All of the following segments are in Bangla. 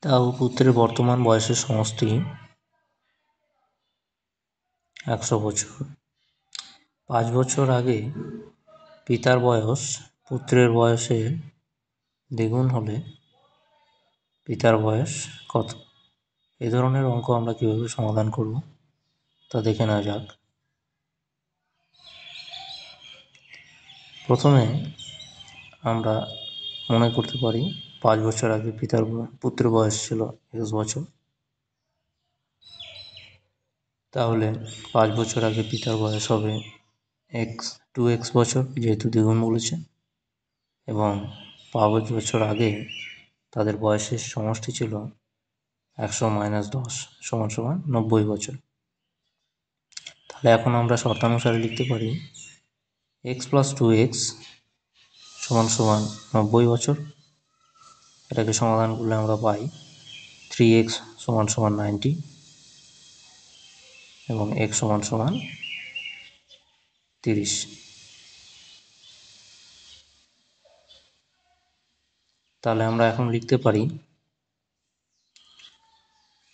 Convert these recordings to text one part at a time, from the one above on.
তাও পুত্রের বর্তমান বয়সের সমষ্টি 100 বছর। 5 বছর আগে পিতার বয়স পুত্রের বয়সের দ্বিগুণ হলে পিতার বয়স কত? এই ধরনের অঙ্ক আমরা কিভাবে সমাধান করব তা দেখে নেওয়া যাক। প্রথমে আমরা মনে করতে পারি 5 বছর আগে পুত্রের বয়স ছিল 21 বছর। তাহলে 5 বছর আগে পিতার বয়স হবে 2x বছর, যেহেতু দ্বিগুণ বলেছে, এবং 5 বছর আগে তাদের বয়সের সমষ্টি ছিল 100 - 10 = 90 বছর। তাহলে এখন আমরা শর্তানুসারে লিখতে পারি x + 2x = 90 বছর। এটাকে সমাধান করলে আমরা পাই 3x = 90 এবং x = 30। তাহলে আমরা এখন লিখতে পারি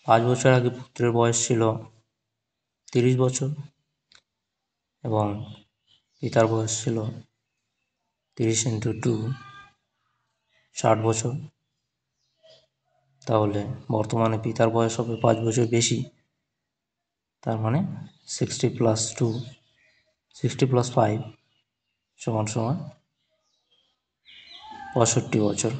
5 বছর আগে পুত্রের বয়স ছিল 30 বছর এবং পিতার বয়স ছিল 30 × 2 60 বছর। তাহলে বর্তমানে পিতার বয়স হবে 5 বছর বেশি, তার মানে 60 + 2 60 + 5 = 65 বছর।